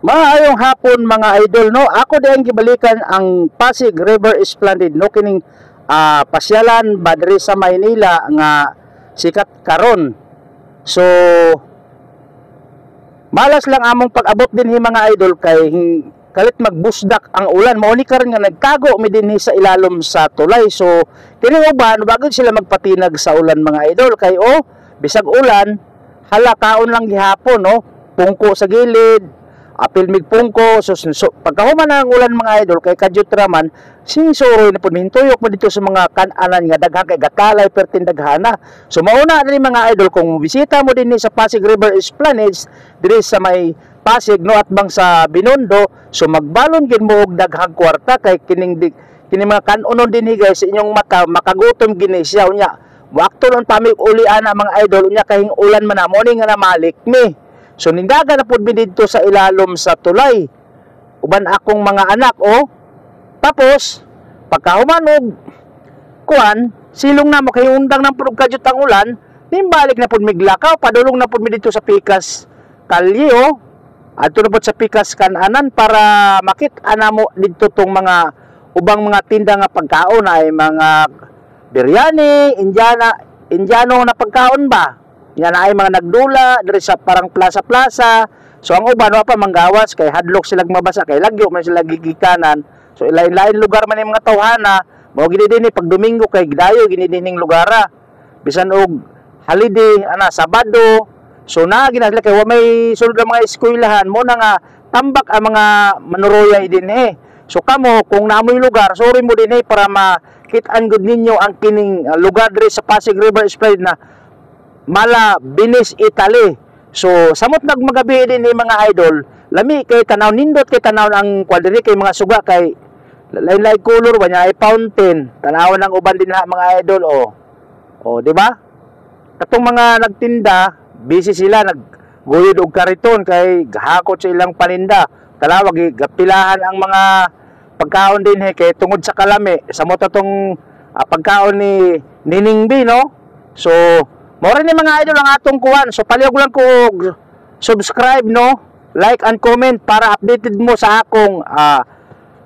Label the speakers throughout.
Speaker 1: Maayong hapon mga idol no. Ako din gibalikan ang Pasig River Esplanade no kining pasyalan ba diri sa Maynila nga sikat karon. So malas lang among pag-abot dinhi mga idol kay kalit magbusdak ang ulan. Mao ni karon nga nagtago mi dinhi sa ilalom sa tulay. So kini uban bagod sila magpatinag sa ulan mga idol kay bisag ulan hala kaon lang gihapon no. Pungko sa gilid, apil mig pungko. So pagkahuman ang ulan mga idol kay kadyot raman sinsuro na pud hintuyok mo dito sa mga kan-anan nga daghan kay gatalay pertin daghana. So mauna diri mga idol kung bisita mo dinhi sa Pasig River Esplanade diri sa may Pasig no at bang sa Binondo, so magbalon gid mo og daghang kwarta kay kini mga kan-unon dinhi guys sa inyong mata makagutom gini siya unya. Wakto nun pamig uli ana mga idol unya kahing ulan man na morning nga namalik mi. So nindaga na pud mi didto sa ilalom sa tulay. Uban akong mga anak Tapos pagkahuman og kuan, silong na mo kay undang nang pud kadyot ang ulan, nimbalik na pud miglakaw, padulong na pud mi didto sa Pikas Kalye adto na pud sa Pikas Kananan para makit-ana mo didto tong mga ubang mga tinda nga pagkaon ay mga biryani, Indiano na pagkaon ba? Yan ay mga nagdula diri sa parang plaza-plaza. So ang uban wa pa manggawas kay hadlok sila mabasa kay lagyo man sila gigikanan. So ilain-lain lugar man yung mga tawhana, mao gid dinhi pag Domingo kay gidayo gini dining lugara. Bisan og holiday Sabado. So na gina sila kay wa may sulod ang mga eskwelahan mo na nga tambak ang mga manuroyay dinhi. So kamo kung naamoy lugar, sorry mo dinhi para makit-an gud ninyo ang kining lugar diri sa Pasig River Esplanade na Mala Binis Italy. So samot nagmagabi din ni mga idol, lami kay tanaw nindot kay tanaw ang kwadri kay mga suga kay lain-lain color ba niya ay fountain. Tanawon ang uban din ha mga idol di ba? Katong mga nagtinda, busy sila nagguyod og kariton kay gahakot sa ilang paninda. Talawag gapilahan ang mga pagkaon din kay tungod sa kalami. Samot atong pagkaon ni Nining B no. So mora ni mga idol ang atong kuwan. So palihog lang ko subscribe no, like and comment para updated mo sa akong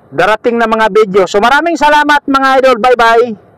Speaker 1: darating na mga video. So maraming salamat mga idol. Bye bye.